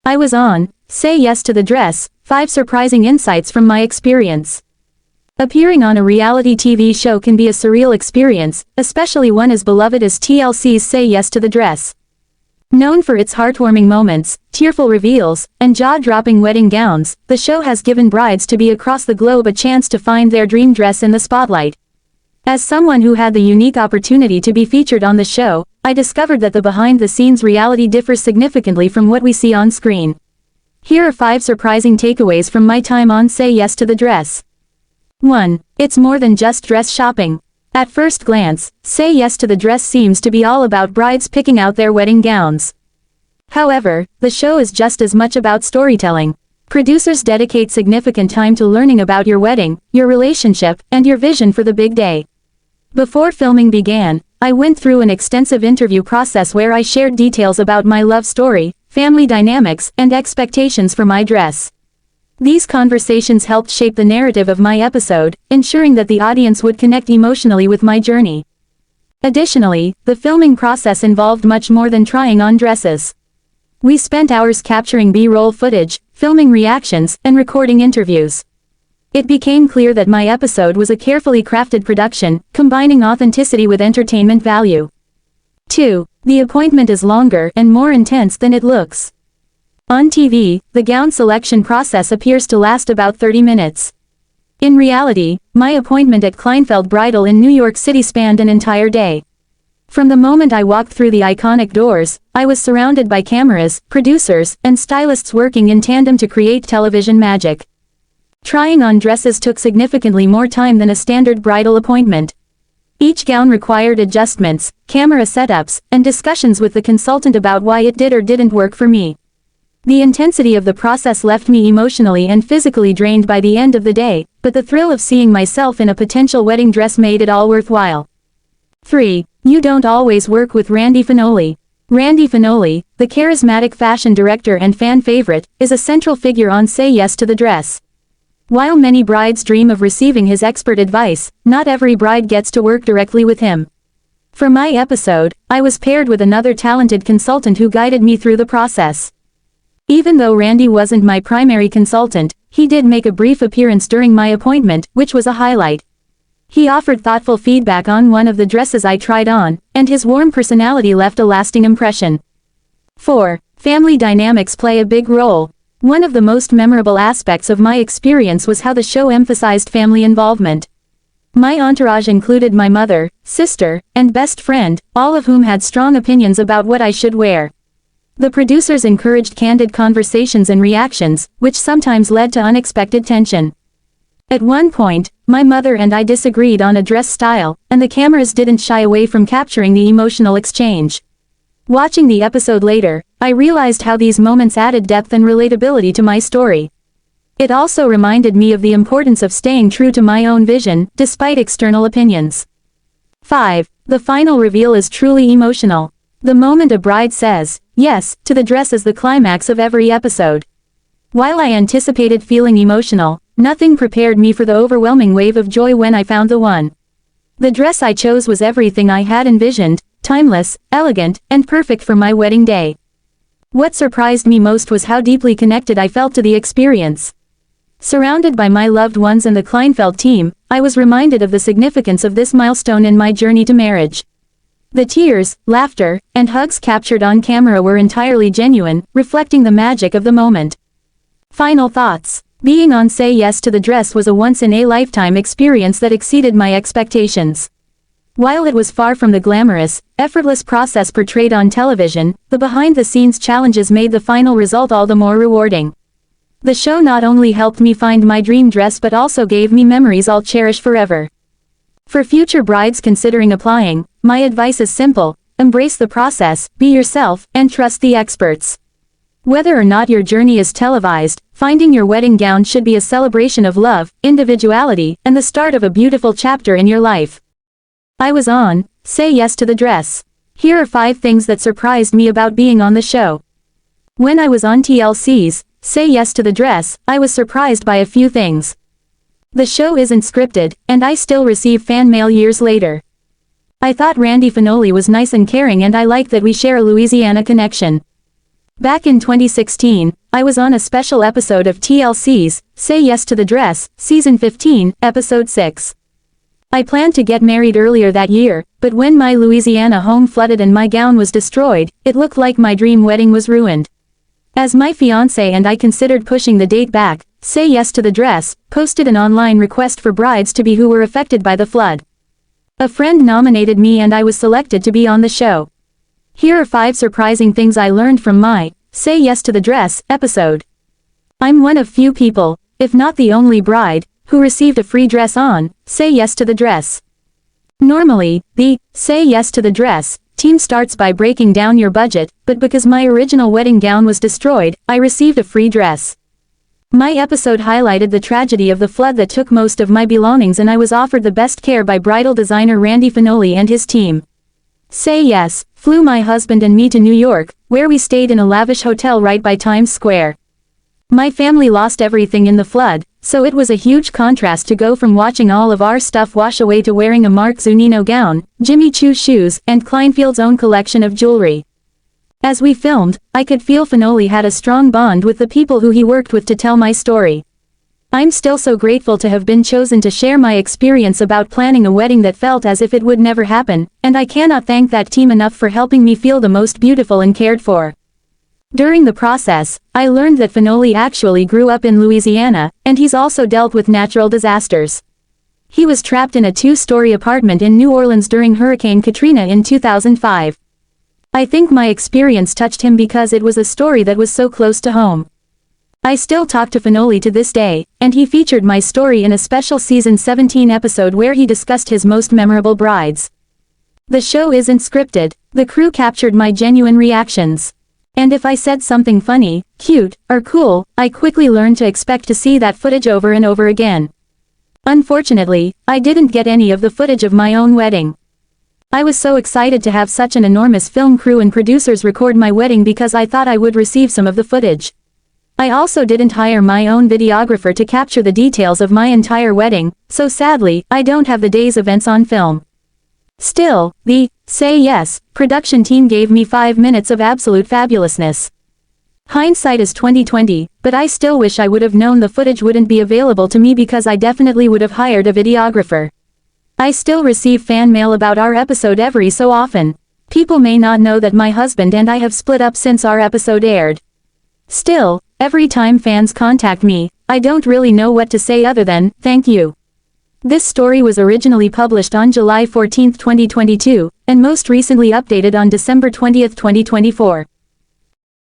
I was on Say Yes to the Dress, 5 surprising insights from my experience. Appearing on a reality TV show can be a surreal experience, especially one as beloved as TLC's Say Yes to the Dress. Known for its heartwarming moments, tearful reveals, and jaw-dropping wedding gowns, the show has given brides to be across the globe a chance to find their dream dress in the spotlight. As someone who had the unique opportunity to be featured on the show, I discovered that the behind-the-scenes reality differs significantly from what we see on screen. Here are 5 surprising takeaways from my time on Say Yes to the Dress. 1. It's more than just dress shopping. At first glance, Say Yes to the Dress seems to be all about brides picking out their wedding gowns. However, the show is just as much about storytelling. Producers dedicate significant time to learning about your wedding, your relationship, and your vision for the big day. Before filming began, I went through an extensive interview process where I shared details about my love story, family dynamics, and expectations for my dress. These conversations helped shape the narrative of my episode, ensuring that the audience would connect emotionally with my journey. Additionally, the filming process involved much more than trying on dresses. We spent hours capturing B-roll footage, filming reactions, and recording interviews. It became clear that my episode was a carefully crafted production, combining authenticity with entertainment value. 2. The appointment is longer and more intense than it looks. On TV, the gown selection process appears to last about 30 minutes. In reality, my appointment at Kleinfeld Bridal in New York City spanned an entire day. From the moment I walked through the iconic doors, I was surrounded by cameras, producers, and stylists working in tandem to create television magic. Trying on dresses took significantly more time than a standard bridal appointment. Each gown required adjustments, camera setups, and discussions with the consultant about why it did or didn't work for me. The intensity of the process left me emotionally and physically drained by the end of the day, but the thrill of seeing myself in a potential wedding dress made it all worthwhile. 3. You don't always work with Randy Finoli. Randy Finoli, the charismatic fashion director and fan favorite, is a central figure on Say Yes to the Dress. While many brides dream of receiving his expert advice, not every bride gets to work directly with him. For my episode, I was paired with another talented consultant who guided me through the process. Even though Randy wasn't my primary consultant, he did make a brief appearance during my appointment, which was a highlight. He offered thoughtful feedback on one of the dresses I tried on, and his warm personality left a lasting impression. 4. Family dynamics play a big role. One of the most memorable aspects of my experience was how the show emphasized family involvement. My entourage included my mother, sister, and best friend, all of whom had strong opinions about what I should wear. The producers encouraged candid conversations and reactions, which sometimes led to unexpected tension. At one point, my mother and I disagreed on a dress style, and the cameras didn't shy away from capturing the emotional exchange. Watching the episode later, I realized how these moments added depth and relatability to my story. It also reminded me of the importance of staying true to my own vision, despite external opinions. 5. The final reveal is truly emotional. The moment a bride says yes to the dress is the climax of every episode. While I anticipated feeling emotional, nothing prepared me for the overwhelming wave of joy when I found the one. The dress I chose was everything I had envisioned, timeless, elegant, and perfect for my wedding day. What surprised me most was how deeply connected I felt to the experience. Surrounded by my loved ones and the Kleinfeld team, I was reminded of the significance of this milestone in my journey to marriage. The tears, laughter, and hugs captured on camera were entirely genuine, reflecting the magic of the moment. Final thoughts. Being on Say Yes to the Dress was a once-in-a-lifetime experience that exceeded my expectations. While it was far from the glamorous, effortless process portrayed on television, the behind-the-scenes challenges made the final result all the more rewarding. The show not only helped me find my dream dress but also gave me memories I'll cherish forever. For future brides considering applying, my advice is simple: embrace the process, be yourself, and trust the experts. Whether or not your journey is televised, finding your wedding gown should be a celebration of love, individuality, and the start of a beautiful chapter in your life. I was on Say Yes to the Dress. Here are 5 things that surprised me about being on the show. When I was on TLC's Say Yes to the Dress, I was surprised by a few things. The show isn't scripted, and I still receive fan mail years later. I thought Randy Finoli was nice and caring, and I like that we share a Louisiana connection. Back in 2016, I was on a special episode of TLC's Say Yes to the Dress, Season 15, Episode 6. I planned to get married earlier that year, but when my Louisiana home flooded and my gown was destroyed, it looked like my dream wedding was ruined. As my fiancé and I considered pushing the date back, Say Yes to the Dress posted an online request for brides to be who were affected by the flood. A friend nominated me and I was selected to be on the show. Here are 5 surprising things I learned from my Say Yes to the Dress episode. I'm one of few people, if not the only bride, who received a free dress on Say Yes to the Dress. Normally, the Say Yes to the Dress team starts by breaking down your budget, but because my original wedding gown was destroyed, I received a free dress. My episode highlighted the tragedy of the flood that took most of my belongings, and I was offered the best care by bridal designer Randy Finoli and his team. Say Yes flew my husband and me to New York, where we stayed in a lavish hotel right by Times Square. My family lost everything in the flood, so it was a huge contrast to go from watching all of our stuff wash away to wearing a Mark Zunino gown, Jimmy Choo shoes, and Kleinfeld's own collection of jewelry. As we filmed, I could feel Finoli had a strong bond with the people who he worked with to tell my story. I'm still so grateful to have been chosen to share my experience about planning a wedding that felt as if it would never happen, and I cannot thank that team enough for helping me feel the most beautiful and cared for. During the process, I learned that Finoli actually grew up in Louisiana, and he's also dealt with natural disasters. He was trapped in a 2-story apartment in New Orleans during Hurricane Katrina in 2005. I think my experience touched him because it was a story that was so close to home. I still talk to Finoli to this day, and he featured my story in a special Season 17 episode where he discussed his most memorable brides. The show isn't scripted, the crew captured my genuine reactions. And if I said something funny, cute, or cool, I quickly learned to expect to see that footage over and over again. Unfortunately, I didn't get any of the footage of my own wedding. I was so excited to have such an enormous film crew and producers record my wedding because I thought I would receive some of the footage. I also didn't hire my own videographer to capture the details of my entire wedding, so sadly, I don't have the day's events on film. Still, the Say Yes production team gave me 5 minutes of absolute fabulousness. Hindsight is 20/20, but I still wish I would have known the footage wouldn't be available to me because I definitely would have hired a videographer. I still receive fan mail about our episode every so often. People may not know that my husband and I have split up since our episode aired. Still, every time fans contact me, I don't really know what to say other than, thank you. This story was originally published on July 14, 2022, and most recently updated on December 20, 2024.